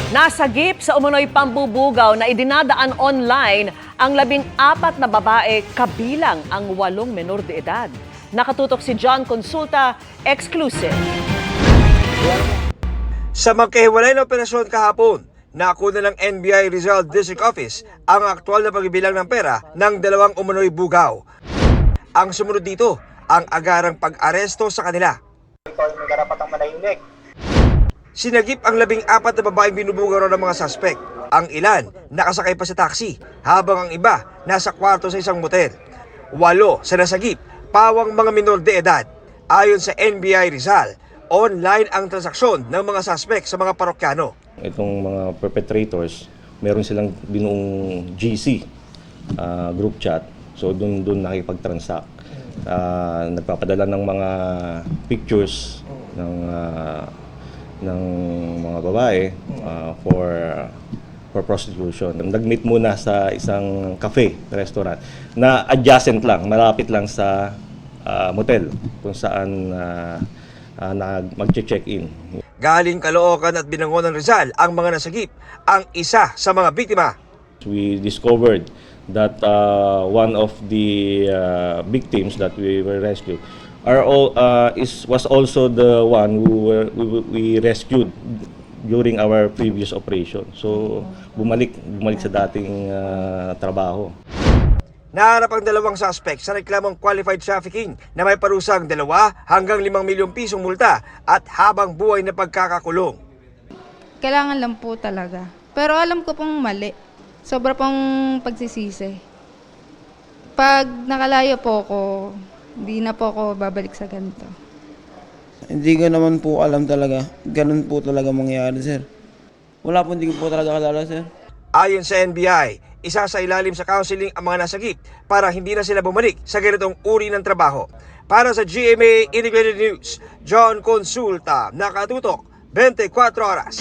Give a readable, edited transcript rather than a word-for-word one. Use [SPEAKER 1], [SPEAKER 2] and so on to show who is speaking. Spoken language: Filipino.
[SPEAKER 1] Nasagip sa umunoy pambubugaw na idinadaan online ang 14 na babae kabilang ang 8 menor de edad. Nakatutok si John Consulta, exclusive.
[SPEAKER 2] Sa magkahiwalay na operasyon kahapon, nakuna ng NBI Rizal District Office ang aktual na pagbibilang ng pera ng 2 umunoy bugaw. Ang sumunod dito, ang agarang pag-aresto sa kanila.
[SPEAKER 3] May karapatang manahimik.
[SPEAKER 2] Sinagip ang 14 na babaeng binubugaw raw ng mga suspect. Ang ilan nakasakay pa sa taxi, habang ang iba nasa kwarto sa isang motel. 8 sa nasagip, pawang mga minor de edad. Ayon sa NBI Rizal, online ang transaksyon ng mga suspect sa mga parokyano.
[SPEAKER 4] Itong mga perpetrators, meron silang binuong GC, group chat. So doon nakikipag-transact. Nagpapadala ng mga pictures ng mga babae for prostitution. Nag-meet muna sa isang cafe, restaurant na adjacent lang, malapit lang sa motel kung saan mag-check-in.
[SPEAKER 2] Galing Caloocan at Binangon ng Rizal ang mga nasagip, ang isa sa mga biktima.
[SPEAKER 4] We discovered that one of the victims that we were rescued was also the one we rescued during our previous operation. So bumalik sa dating trabaho.
[SPEAKER 2] Naharap ang 2 suspect sa reklamong qualified trafficking na may parusang 2 hanggang 5 milyong pisong multa at habang buhay na pagkakakulong.
[SPEAKER 5] Kailangan lang po talaga. Pero alam ko pong mali. Sobra pong pagsisisi. Pag nakalayo po ako, hindi na po ako babalik sa ganito.
[SPEAKER 6] Hindi ko naman po alam talaga. Ganun po talaga mangyayari, sir. Wala po, hindi ko po talaga kalala, sir.
[SPEAKER 2] Ayon sa NBI, isa sa ilalim sa counseling ang mga nasagip para hindi na sila bumalik sa ganitong uri ng trabaho. Para sa GMA Integrated News, John Consulta, nakatutok 24 oras.